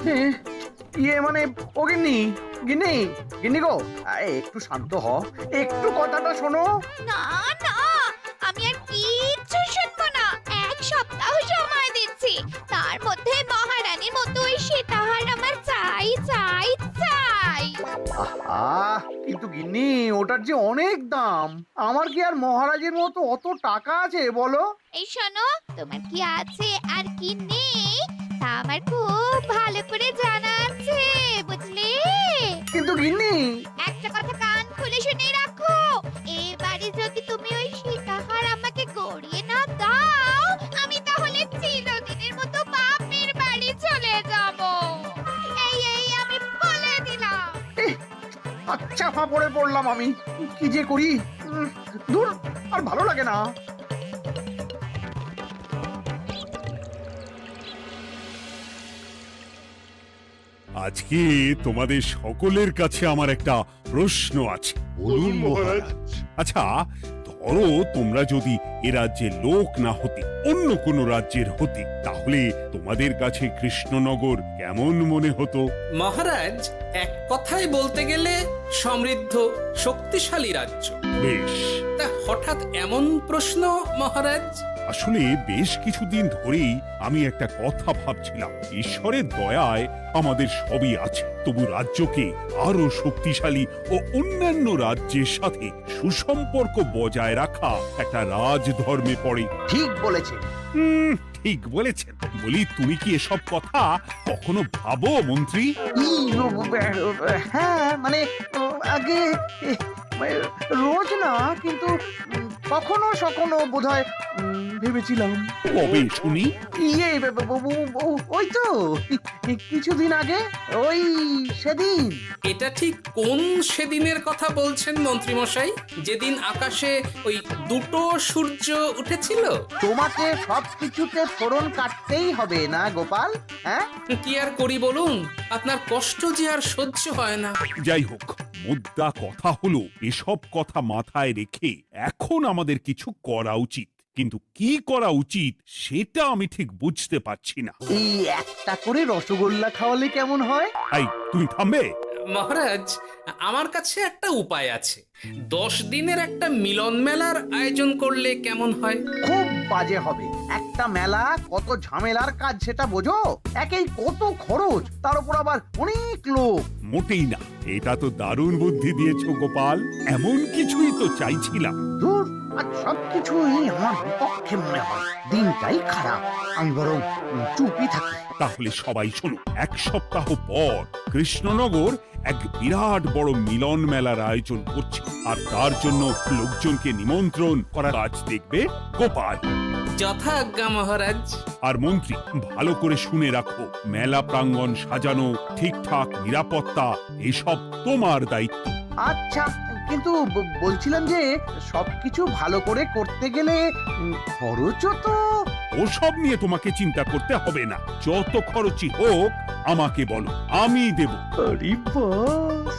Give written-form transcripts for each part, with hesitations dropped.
হ্যাঁ, ইয়ে মানে ও গিন্নি, গিন্নি, গিন্নি গো, একটু শান্ত হ, একটু কথাটা শোনো। না না, আমি আর কিচ্ছু শুনবো না। এক সপ্তাহ সময় দিচ্ছি, তার মধ্যে মহারানীর মতো ওই সীতাহার আমার চাই চাই চাই। আহা, কিন্তু গিন্নি ওটার যে অনেক দাম, আমার কি আর মহারাজের মতো অত টাকা আছে বলো? এই শোনো, তোমার কি আছে আর কি নেই তা আমার খুব ভালো করে জানা আছে, বুঝলে? কিন্তু গিন্নি, একটা কথা কান খুলে শুনে রাখো, এবারে যদি তুমি ওই সীতাহার আমাকে গড়িয়ে না দাও, আমি তাহলে চিরদিনের মতো বাপের বাড়ি চলে যাব। এই এই আমি বলে দিলাম। আচ্ছা ফাঁপড়ে পড়লাম আমি, কি যে করি। দূর, আর ভালো লাগে না। আজকে তোমাদের সকলের কাছে আমার একটা প্রশ্ন আছে। বলুন মহারাজ। আচ্ছা, ধরো তোমরা যদি এ রাজ্যের লোক না হতে, অন্য কোন রাজ্যের হতে, তাহলে তোমাদের কাছে কৃষ্ণনগর কেমন মনে হতো? মহারাজ, এক কথায় বলতে গেলে সমৃদ্ধ শক্তিশালী রাজ্য। বেশ, তা হঠাৎ এমন প্রশ্ন মহারাজ? আসলে বেশ কিছুদিন ধরেই আমি একটা কথা ভাবছিলাম। ঈশ্বরের দয়ায় আমাদের সবই আছে, তবু রাজ্যকে আরো শক্তিশালী ও অন্যান্য রাজ্যের সাথে সুসম্পর্ক বজায় রাখা একটা রাজধর্মে পড়ে। ঠিক বলেছে। ঠিক বলেছেন। বলি, তুমি কি এসব কথা কখনো ভাবো মন্ত্রী? হ্যাঁ মানে আগে রোজ না, কিন্তু কখনো সখনো বোধহয় ভেবেছিলাম। কবে শুনি? ইয়ে ওই তো কিছুদিন আগে, ওই সেদিন। এটা ঠিক কোন সেদিনের কথা বলছেন মন্ত্রী মশাই? যেদিন আকাশে ওই দুটো সূর্য উঠেছিল? তোমাকে সবকিছুতে ফোড়ন কাটতেই হবে না গোপাল, হ্যাঁ? কি আর করি বলুন, আপনার কষ্ট যে আর সহ্য হয় না। যাই হোক, মুদ্রা কথা হলো, এসব কথা মাথায় রেখে এখন আমাদের কিছু করা উচিত। কিন্তু কি করা উচিত সেটা আমি ঠিক বুঝতে পারছি না। এই একটা করে রসগোল্লা খাওয়ালে কেমন হয়? এই, তুমি থামবে? মহারাজ, আমার কাছে একটা উপায় আছে। 10 দিনের একটা মিলন মেলার আয়োজন করলে কেমন হয়? খুব বাজে হবে। একটা মেলা কত ঝামেলার কাজ সেটা বোঝো? একেই কত খরচ, তার উপর আবার অনেক লোক। মোটেই না, এটা তো দারুণ বুদ্ধি দিয়েছো গোপাল। এমন কিছুই তো চাইছিলাম। দূর, আর সবকিছুই আমার বিপক্ষে মনে হয়। দিনটাই খারাপ, আমি বরং চুপই থাকি। তাহলে সবাই শোনো, 1 সপ্তাহ পর কৃষ্ণনগর এক বিরাট বড় মিলন মেলার আয়োজন করছে, আর তার জন্য লোকজনকে নিমন্ত্রণ করার কাজ দেখবে গোপাল। যথাজ্ঞা মহারাজ। আর মন্ত্রী, ভালো করে শুনে রাখো, মেলা প্রাঙ্গণ সাজানো, ঠিকঠাক নিরাপত্তা, এসব তোমার দায়িত্ব। আচ্ছা, কিন্তু বলছিলাম যে সবকিছু ভালো করে করতে গেলে খরচও তো। ওসব নিয়ে তোমাকে চিন্তা করতে হবে না। যত খরচই হোক আমাকে বলো, আমি দেব। আরে বাস,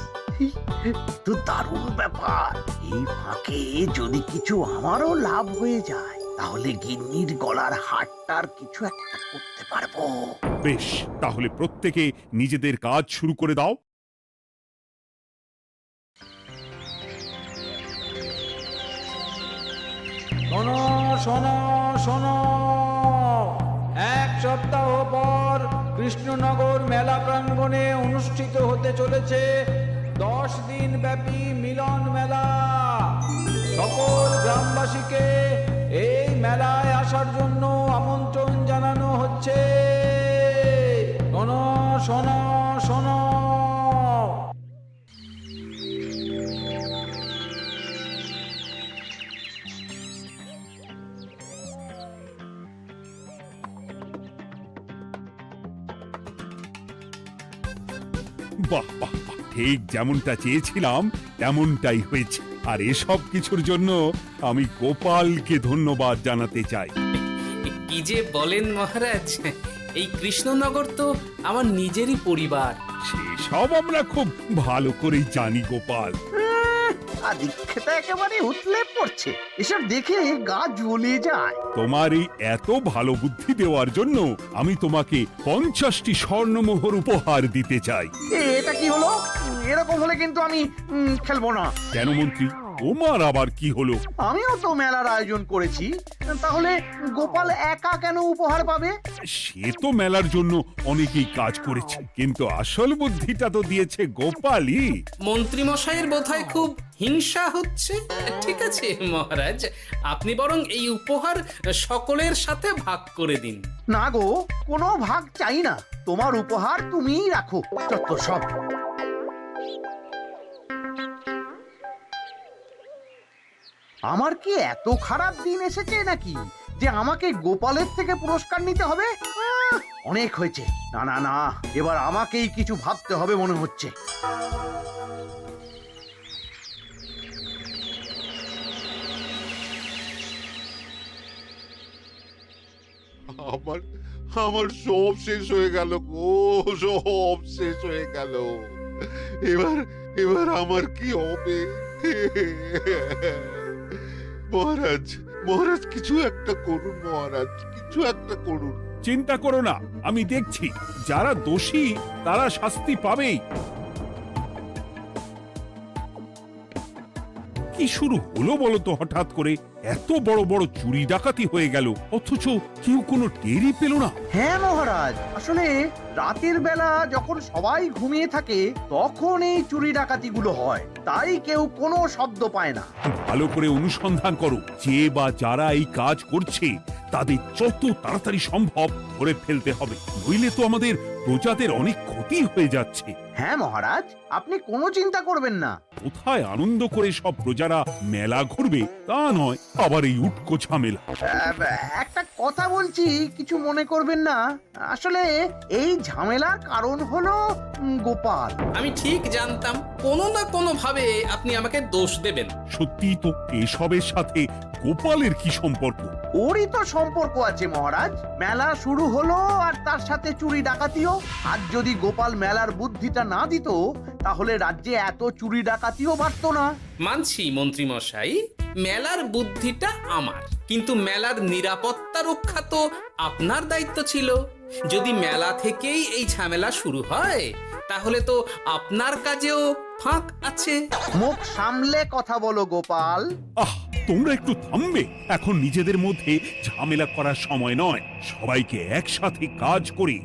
তো দারুণ ব্যাপার। এই ফাঁকে যদি কিছু আমারও লাভ হয়ে যায়, তাহলে গিন্নির গলার হারটার কিছু একটা করতে পারবো। বেশ, তাহলে প্রত্যেকে নিজেদের কাজ শুরু করে দাও। শোনো শোনো শোনো, 1 সপ্তাহ পর কৃষ্ণনগর মেলা প্রাঙ্গণে অনুষ্ঠিত হতে চলেছে 10 দিন ব্যাপী মিলন মেলা। সকল গ্রামবাসীকে এই মেলায় আসার জন্য আমন্ত্রণ জানানো হচ্ছে। শোনো শোনো শোনো। বাহ বাহ বাহ, ঠিক যেমনটা চেয়েছিলাম তেমনটাই হয়েছে। আর এসব কিছুর জন্য আমি গোপালকে ধন্যবাদ জানাতে চাই। কি যে বলেন মহারাজ, এই কৃষ্ণনগর তো আমার নিজেরই পরিবার। সেসব আমরা খুব ভালো করেই জানি গোপাল। আদিক্ষেতা একেবারে উতলে পড়ছে। এসব দেখে গা জ্বলে যায়। তোমার এই এত ভালো বুদ্ধি দেওয়ার জন্য আমি তোমাকে 50টি স্বর্ণমোহর উপহার দিতে চাই। এটা কি হলো? এরকম হলে কিন্তু আমি খেলবো না। কেন মন্ত্রী, তোমার আবার কি হলো? আমিও তো মেলার আয়োজন করেছি, তাহলে গোপাল একা কেন উপহার পাবে? সে তো মেলার জন্য অনেকেই কাজ করেছে, কিন্তু আসল বুদ্ধিটা তো দিয়েছে গোপালই। মন্ত্রী মশাইয়ের বোধহয় খুব হিংসা হচ্ছে। ঠিক আছে মহারাজ, আপনি বরং এই উপহার সকলের সাথে ভাগ করে দিন। না গো, কোনো ভাগ চাই না। তোমার উপহার তুমিই রাখো। যত সব। আমার কি এত খারাপ দিন এসেছে নাকি যে আমাকে গোপালের থেকে পুরস্কার নিতে হবে? অনেক হয়েছে। না না না, এবার আমাকেই কিছু ভাবতে হবে মনে হচ্ছে। আমার আমার সব শেষ হয়ে গেল গো, সব শেষ হয়ে গেল। এবার এবার আমার কি হবে? মহারাজ, মহারাজ কিছু একটা করুন, মহারাজ কিছু একটা করুন। চিন্তা করো না, আমি দেখছি। যারা দোষী তারা শাস্তি পাবেই। কি শুরু হলো বলো তো হঠাৎ করে? এত বড় বড় চুরি ডাকাতি হয়ে গেল, অথচ কেউ কোনো টেরই পেল না। হ্যাঁ মহারাজ, আসলে রাতের বেলা যখন সবাই ঘুমিয়ে থাকে তখন এই চুরি ডাকাতিগুলো হয়, তাই কেউ কোনো শব্দ পায় না। ভালো করে অনুসন্ধান করো, যে বা যারা এই কাজ করছে তাদের যত তাড়াতাড়ি সম্ভব ধরে ফেলতে হবে, নইলে তো আমাদের প্রজাদের অনেক ক্ষতি হয়ে যাচ্ছে। হ্যাঁ মহারাজ, আপনি কোনো চিন্তা করবেন না। কোথায় আনন্দ করে সব প্রজারা মেলা ঘুরবে তা নয়, আবার এই উটকো ঝামেলা। একটা কথা বলছি, কিছু মনে করবেন না। আসলে এই ঝামেলার কারণ হলো গোপাল। আমি ঠিক জানতাম কোনো না কোনো ভাবে আপনি আমাকে দোষ দেবেন। সত্যি তো, এসবের সাথে গোপালের কি সম্পর্ক? ওরই তো সম্পর্ক আছে মহারাজ। মেলা শুরু হলো আর তার সাথে চুরি ডাকাতিও। আর যদি গোপাল মেলার বুদ্ধিটা না দিত তাহলে রাজ্যে এত চুরি ডাকাতিও বাড়তো না। মানছি মন্ত্রী মশাই, মেলার বুদ্ধিটা আমার, কিন্তু মেলার নিরাপত্তা রক্ষা তো আপনার দায়িত্ব ছিল। যদি মেলা থেকেই এই ঝামেলা শুরু হয় তাহলে তো আপনার কাজেও ফাঁক আছে। মুখ সামলে কথা বলো গোপাল। আহ, তোমরা একটু থামবে? এখন নিজেদের মধ্যে ঝামেলা করার সময় নয়। সবাইকে একসাথে কাজ করে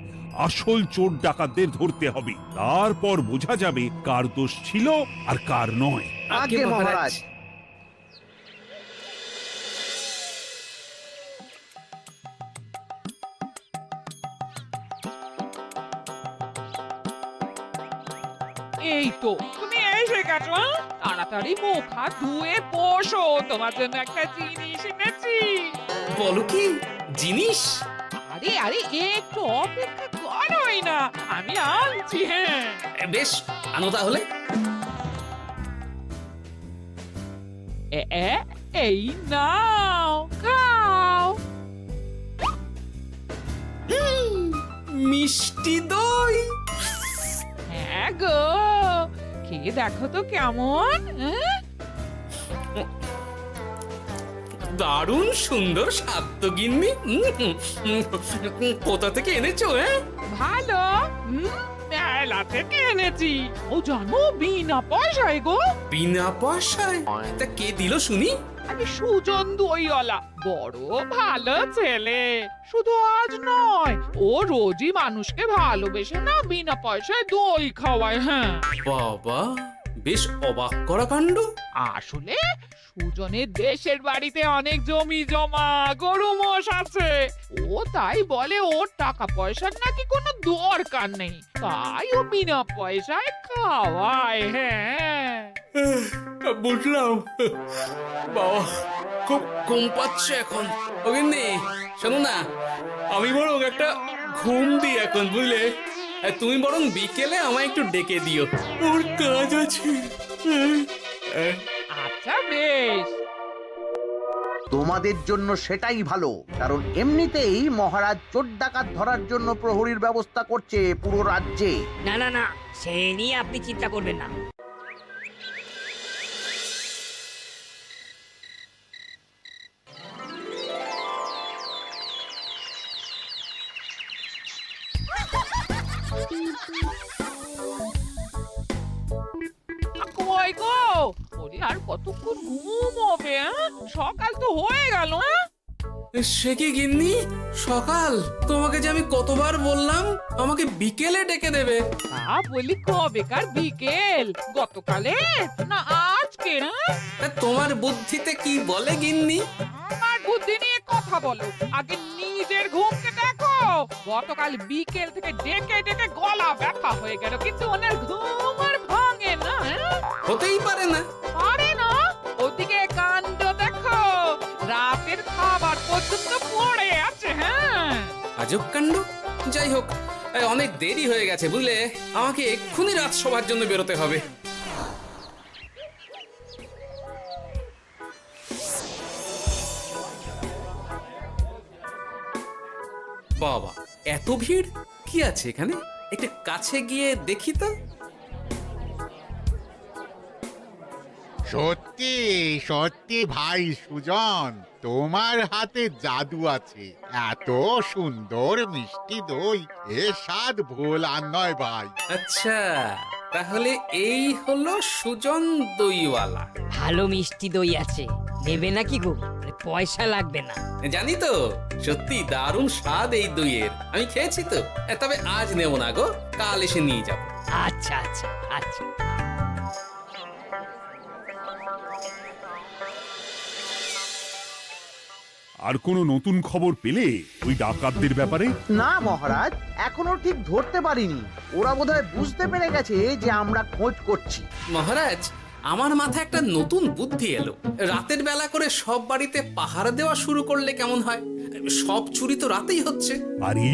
আসল চোর ডাকাতদের ধরতে হবে, তারপর বোঝা যাবে কার দোষ ছিল আর কার নয়। আগে মহারাজ। এই তো তুমি এসে গেছো। তাড়াতাড়ি মুখ হাত ধুয়ে বসো, তোমার জন্য একটা জিনিস এনেছি। বলো কি জিনিস? আরে আরে একটু অপেক্ষা করোই না, আমি আনছি। হ্যাঁ বেশ, আনো তাহলে। এই নাও, খাও। মিষ্টি দই। হ্যাঁ গো, খেয়ে দেখো তো কেমন। দারুণ সুন্দর স্বাদ তো গিন্নি। কোথা থেকে এনেছো? ভালো, মেলা থেকে এনেছি। ও জানো, বিনা পয়সায় গো। বিনা পয়সায়? তা কে দিল শুনি? আরে সুজন দইওয়ালা, বড় ভালো ছেলে। শুধু আজ নয়, ও রোজই মানুষকে ভালোবেসে না বিনা পয়সায় দই খাওয়ায়। হ্যাঁ বাবা, বেশ অবাক করা কাণ্ড। আসলে সুজনের দেশের বাড়িতে অনেক জমি জমা, গরু মোষ আছে। ও তাই বলে ওর টাকা পয়সার নাকি কোনো দরকার নেই, তাই ও বিনা পয়সায় খাওয়ায়। হ্যাঁ বুঝলাম। বাবা, খুব ঘুম পাচ্ছে এখন। ও গিন্নি, শোনো না, আমি বরং একটা ঘুম দিই এখন, বুঝলে? তুমি বরং বিকেলে আমায় একটু ডেকে দিও, ওর কাজ আছে। আচ্ছা বেশ। তোমাদের জন্য সেটাই ভালো, কারণ এমনিতেই মহারাজ চোর ডাকাত ধরার জন্য প্রহরীর ব্যবস্থা করছে পুরো রাজ্যে। না না না, সে নিয়ে আপনি চিন্তা করবেন না। কই গো ওরে আর কতক্ষণ ঘুমোবে সকাল তো হয়ে গেল সে কি গিন্নি, সকাল? তোমাকে যে আমি কতবার বললাম আমাকে বিকেলে ডেকে দেবে। তা বলি কবেকার বিকেল, গতকালে না আজকে? তা তোমার বুদ্ধিতে কি বলে গিন্নি? আমার বুদ্ধি নিয়ে কথা বলো, আগে নিজের ঘুমকে দেখো। গতকাল বিকেল থেকে ডেকে ডেকে গলা ব্যথা হয়ে গেল, কিন্তু ওনার ঘুম আর ভাঙে না। হতেই পারে না। পারে না? ওদিকে কাণ্ড দেখো, রাতের খাবার পর্যন্ত পড়ে আছে। হ্যাঁ, আজব কাণ্ড। যাই হোক, অনেক দেরি হয়ে গেছে বুঝলে, আমাকে এক্ষুনি রাজসভার জন্য বেরোতে হবে। বাবা, এত ভিড় কি আছে এখানে? একটু কাছে গিয়ে দেখি তো। সত্যি সত্যি ভাই সুজন, তোমার হাতে জাদু আছে। এত সুন্দর মিষ্টি দই, এ স্বাদ ভোলার নয় ভাই। আচ্ছা, তাহলে এই হলো সুজন দইওয়ালা। ভালো মিষ্টি দই আছে, নেবে নাকি গো? পয়সা লাগবে না। জানি তো, সত্যি দারুণ স্বাদ এই দইয়ের। আমি খেয়েছি তো। তবে আজ নেব না গো, কাল এসে নিয়ে যাব। আচ্ছা আচ্ছা আচ্ছা। আর কোনো নতুন খবর পেলে ওই ডাকাতদের ব্যাপারে? না মহারাজ, এখনো ঠিক ধরতে পারিনি। ওরা বোধহয় বুঝতে পেরে গেছে যে আমরা খোঁজ করছি। মহারাজ, আমার মাথায় একটা নতুন বুদ্ধি এলো। রাতের বেলা করে সব বাড়িতে পাহারা দেওয়া শুরু করলে কেমন হয়? সব চুরি তো রাতেই হচ্ছে। আরে,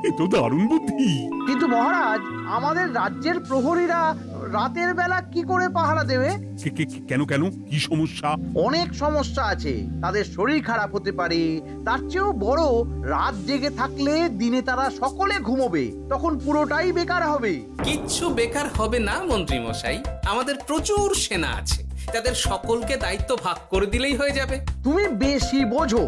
এ তো দারুণ বুদ্ধি। কিন্তু মহারাজ, আমাদের রাজ্যের প্রহরীরা রাতের বেলা কি করে পাহারা দেবে? কেন কেন, কি সমস্যা? অনেক সমস্যা আছে। তাদের শরীর খারাপ হতে পারে, তার চেয়েও বড়, রাত জেগে থাকলে দিনে তারা সকলে ঘুমোবে, তখন পুরোটাই বেকার হবে। কিচ্ছু বেকার হবে না মন্ত্রী মশাই, আমাদের প্রচুর সেনা আছে, তাদের সকলকে দায়িত্ব ভাগ করে দিলেই হয়ে যাবে। তুমি বেশি বোঝো।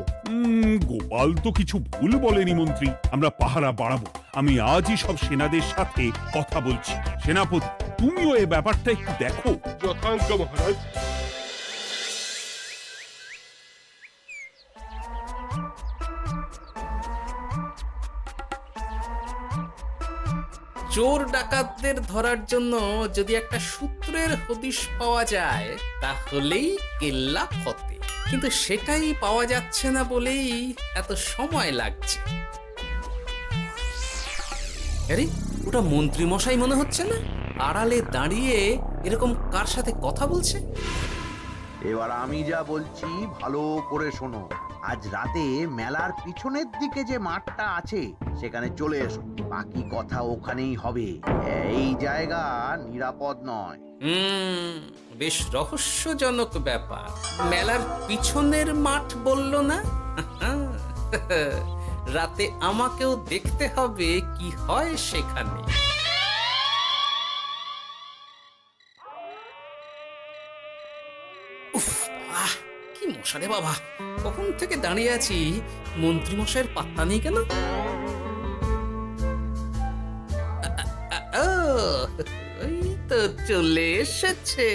গোপাল তো কিছু ভুল বলেনি মন্ত্রী, আমরা পাহারা বাড়াবো। আমি আজই সব সেনাদের সাথে কথা বলছি। সেনাপতি, তুমিও এই ব্যাপারটা একটু দেখো। যথাজ্ঞা মহারাজ। চোর ডাকাতদের ধরার জন্য যদি একটা সূত্রের হদিশ পাওয়া যায় তাহলেই কেল্লা ফতে, কিন্তু সেটাই পাওয়া যাচ্ছে না বলেই এত সময় লাগছে। আরে, ওটা মন্ত্রী মশাই মনে হচ্ছে না? আড়ালে দাঁড়িয়ে এরকম কার সাথে কথা বলছে? এবার আমি যা বলছি ভালো করে শোনো। আজ রাতে মেলার পিছনের দিকে যে মাঠটা আছে সেখানে চলে এসো। বাকি কথা ওখানেই হবে। এই জায়গা নিরাপদ নয়। বেশ রহস্যজনক ব্যাপার। মেলার পিছনের মাঠ বললো না? রাতে আমাকেও দেখতে হবে কি হয় সেখানে। উফ, কি মশা রে বাবা! কখন থেকে দাঁড়িয়ে আছি, মন্ত্রী মশাইয়ের পাত্তা নেই কেন? ওই তো চলে এসেছে।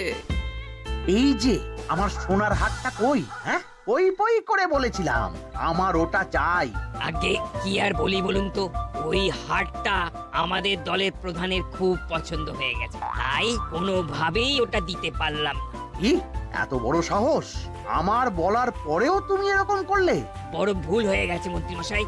এই যে আমার সোনার হাটটা কই? হ্যাঁ, ওই পই করে বলেছিলাম আমার ওটা চাই। আগে কি আর বলি বলুন তো, ওই হারটা আমাদের দলের প্রধানের খুব পছন্দ হয়ে গেছে, তাই কোনোভাবেই ওটা দিতে পারলাম না। কি এত বড় সাহস! আমার বলার পরেও তুমি এরকম করলে? বড় ভুল হয়ে গেছে মন্ত্রী মশাই,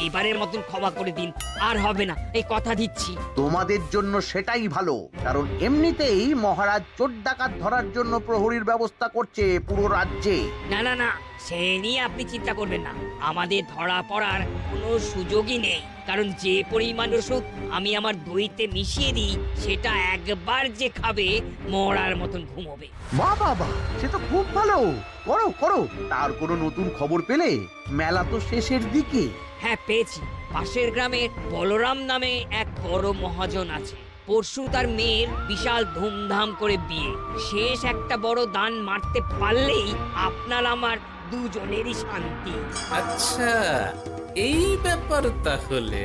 এবারের মতন ক্ষমা করে দিন, আর হবে না, এই কথা দিচ্ছি। তোমাদের জন্য সেটাই ভালো, কারণ এমনিতেই মহারাজ চোর ডাকাত ধরার জন্য প্রহরীর ব্যবস্থা করছে পুরো রাজ্যে। না না না, সে নিয়ে আপনি চিন্তা করবেন না, আমাদের ধরা পড়ার কোনো সুযোগই নেই, কারণ যে পরিমাণ ওষুধ আমি আমার দইতে মিশিয়ে দিই সেটা একবার যে খাবে মরার মতন ঘুমোবে। বাহ বাহ বাহ, সে তো খুব ভালো। করো করো। তার কোনো নতুন খবর পেলে? মেলা তো শেষের দিকে। হ্যাঁ পেয়েছি, পাশের গ্রামে বলরাম নামে এক বড় মহাজন আছে। পরশু তার মেয়ের বিশাল ধুমধাম করে বিয়ে। শেষ একটা বড় দান মারতে পারলেই আপনার আমার দুজনেরই শান্তি। আচ্ছা, এই ব্যাপার তাহলে।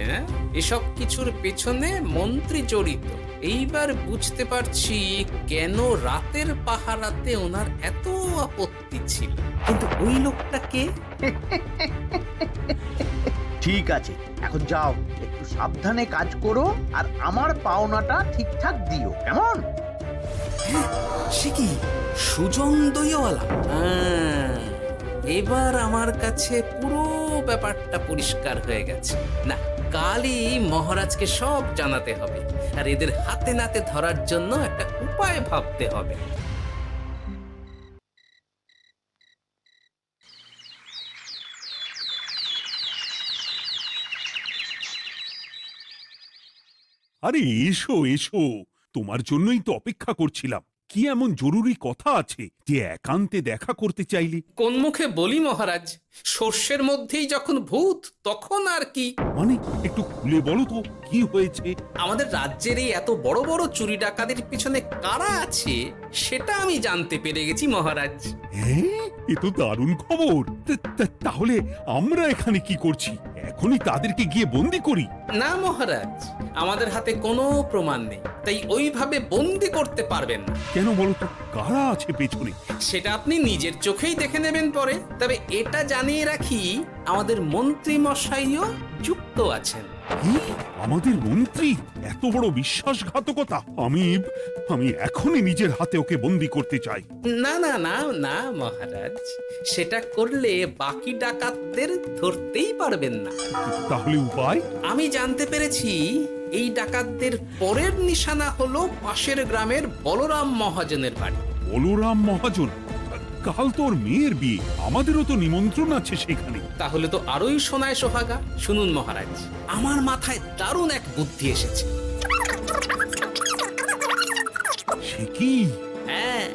এসব কিছুর পেছনে মন্ত্রী জড়িত। এইবার বুঝতে পারছি কেন রাতের পাহারাতে ওনার এত আপত্তি ছিল। কিন্তু ওই লোকটা কে? ঠিক আছে, এখন যাও, একটু সাবধানে কাজ করো আর আমার পাওনাটা ঠিকঠাক দিও, কেমন? সে কি সুজন দইওয়ালা? এবার আমার কাছে পুরো ব্যাপারটা পরিষ্কার হয়ে গেছে। না, কালই মহারাজকে সব জানাতে হবে, আর এদের হাতে নাতে ধরার জন্য একটা উপায় ভাবতে হবে। আরে এসো এসো, তোমার জন্যই তো অপেক্ষা করছিলাম। কি এমন জরুরি কথা আছে যে একান্তে দেখা করতে চাইলি? কোন মুখে বলি মহারাজ, সর্ষের মধ্যেই যখন ভূত তখন আর কি। মানে একটু খুলে বলো তো, কি হয়েছে? আমাদের রাজ্যের এই এত বড় বড় চুরি ডাকাতির পিছনে কারা আছে সেটা আমি জানতে পেরে গেছি মহারাজ। হ্যাঁ, এ তো দারুণ খবর। তাহলে আমরা এখানে কি করছি? এখনই তাদেরকে গিয়ে বন্দি করি? না মহারাজ, আমাদের হাতে কোনো প্রমাণ নেই, তাই ওইভাবে বন্দি করতে পারবেন না। কেন বলো তো, কারা আছে পেছনে? সেটা আপনি নিজের চোখেই দেখে নেবেন পরে। তবে এটা জানিয়ে রাখি, আমাদের মন্ত্রী মশাইও যুক্ত আছেন। কি? আমাদের মন্ত্রী? এত বড় বিশ্বাসঘাতকতা! আমি এখনই নিজের হাতে ওকে বন্দি করতে চাই। না না না না মহারাজ, সেটা করলে বাকি ডাকাতদের ধরতেই পারবেন না। তাহলে উপায়? আমি জানতে পেরেছি এই ডাকাতদের পরের নিশানা হলো পাশের গ্রামের বলরাম মহাজনের বাড়ি। বলরাম মহাজন? কাল তোর মেয়ের বিয়ে, আমাদেরও তো নিমন্ত্রণ আছে সেখানে। তাহলে তো আরোই সোনায় সোহাগা। শুনুন মহারাজ, আমার মাথায় দারুণ এক বুদ্ধি এসেছে। সে কি? হ্যাঁ,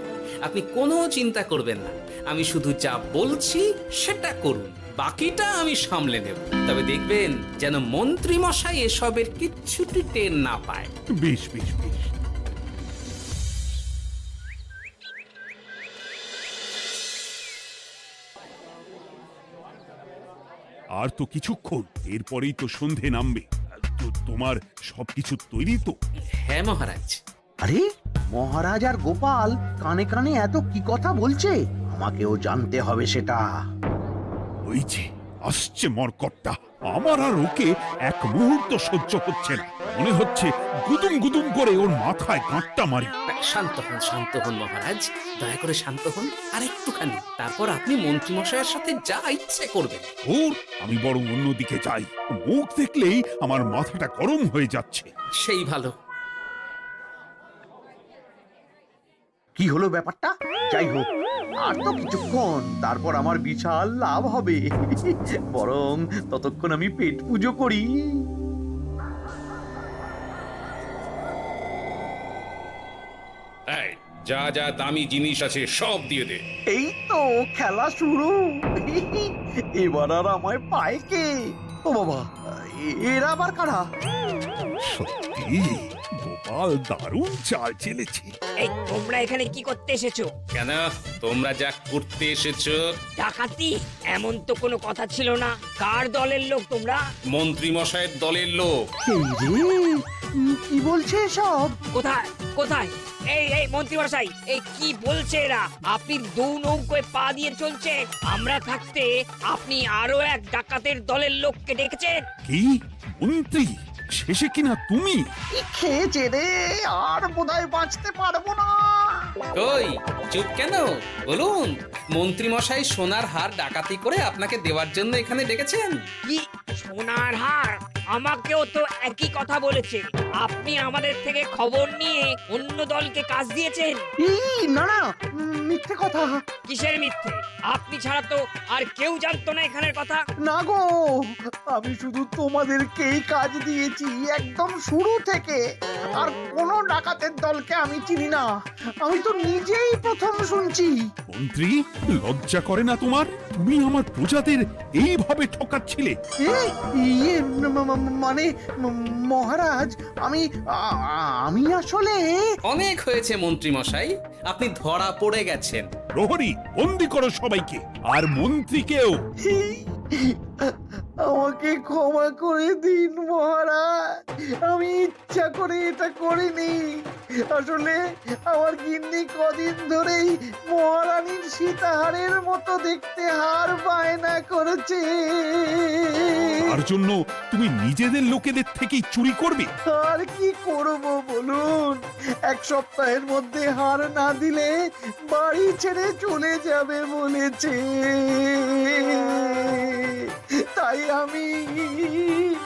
আপনি কোনো চিন্তা করবেন না, আমি শুধু যা বলছি সেটা করুন, বাকিটা আমি সামলে নেব। তবে দেখবেন যেন মন্ত্রী মশাই এসবের কিচ্ছুটি টের না পায়। বেশ বেশ বেশ। আর তো কিছুক্ষণ, এরপরেই তো সন্ধে নামবে। তোমার সবকিছু তৈরি তো? হ্যাঁ মহারাজ। আরে মহারাজ আর গোপাল কানে কানে এত কি কথা বলছে, আমাকেও জানতে হবে সেটা। ওই যে আসছে মরকটটা, আমার আর ওকে এক মুহূর্ত সহ্য হচ্ছে না। মনে হচ্ছে গুদুম গুদুম করে ওর মাথায় গাঁটটা মারি। শান্ত হন মহারাজ, দয়া করে শান্ত হন আর একটুখানি। তারপর আপনি মন্ত্রী মশাইয়ের সাথে যা ইচ্ছে করবেন। ওর আমি বরং অন্যদিকে যাই, মুখ দেখলেই আমার মাথাটা গরম হয়ে যাচ্ছে। সেই ভালো। কি হলো ব্যাপারটা? যাই হোক, আর তো কিছুক্ষণ, তারপর আমার বিশাল লাভ হবে। বরং ততক্ষণ আমি পেট পুজো করি। যা যা দামি জিনিস আছে সব দিয়ে দে। এই তো খেলা শুরু। এবার আর আমায় পায় কে? ও বাবা, এরা আবার কারা? সত্যি গোপাল দারুণ চাল চেলেছে। এই তোমরা এখানে কি করতে এসেছো? কেন, তোমরা যা করতে এসেছো? ডাকাতি? এমন তো কোনো কথা ছিল না। কার দলের লোক তোমরা? মন্ত্রী মশাইয়ের দলের লোক। এই রে, কি বলছে সব? কোথায় কোথায়? এই মন্ত্রী মশাই, এই কি বলছে এরা? আপনি দু নৌকোয় পা দিয়ে চলছে, আমরা থাকতে আপনি আরো এক ডাকাতের দলের লোককে ডেকেছেন। কি মন্ত্রী? শেষে কিনা তুমি? কি খেয়েছে রে, আর বোধহয় বাঁচতে পারবো না। কই, চুপ কেন? বলুন, মন্ত্রী মশাই সোনার হার ডাকাতি করে আপনাকে দেওয়ার জন্য এখানে ডেকেছেন। কি সোনার হার? আমাকেও তো একই কথা বলেছে। আপনি আমাদের থেকে খবর নিয়ে অন্য দলকে কাজ দিয়েছেন। এই না না, মিথ্যে কথা। কিসের মিথ্যে? আপনি ছাড়া তো আর কেউ জানতো না এখানের কথা। না গো, আমি শুধু তোমাদেরকেই কাজ দিয়েছি একদম শুরু থেকে। আর কোনো ডাকাতের দলকে আমি চিনি না, আমি তো নিজেই প্রথম শুনছি। মন্ত্রী, লজ্জা করে না তোমার? তুমি আমার প্রজাদের এইভাবে ঠকাচ্ছিলে। ইয়ে মানে মহারাজ, আমি আসলে অনেক হয়েছে মন্ত্রী মশাই, আপনি ধরা পড়ে গেছেন। প্রহরী, বন্দি করো সবাইকে, আর মন্ত্রীকেও। আমাকে ক্ষমা করে দিন মহারাজ, আমি ইচ্ছা করে এটা করিনি। আসলে আমার গিন্নি কদিন ধরেই মহারানীর সীতাহারের মতো দেখতে হার বায়না করেছে। তার জন্য তুমি নিজেদের লোকেদের থেকেই চুরি করবে? আর কি করব বলুন, এক সপ্তাহের মধ্যে হার না দিলে বাড়ি ছেড়ে চলে যাবে বলেছে। তাই আমি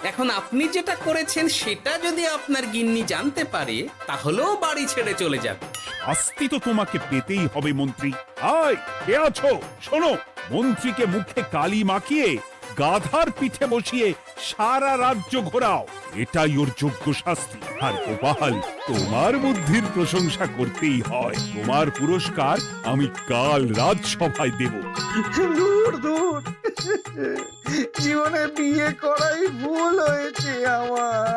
এখন আপনি যেটা করেছেন সেটা যদি আপনার গিন্নি জানতে পারে তাহলেও বাড়ি ছেড়ে চলে যাবে। শাস্তি তো তোমাকে পেতেই হবে মন্ত্রী। আয়, কে আছো? শোনো, মন্ত্রীকে মুখে কালি মাখিয়ে গাধার পিঠে বসিয়ে সারা রাজ্য ঘোরাও, এটাই ওর যোগ্য শাস্তি। আর গোপাল, তোমার বুদ্ধির প্রশংসা করতেই হয়। তোমার পুরস্কার আমি কাল রাজসভায় দেব। দূর দূর, জীবনে বিয়ে করাই ভুল হয়েছে আমার।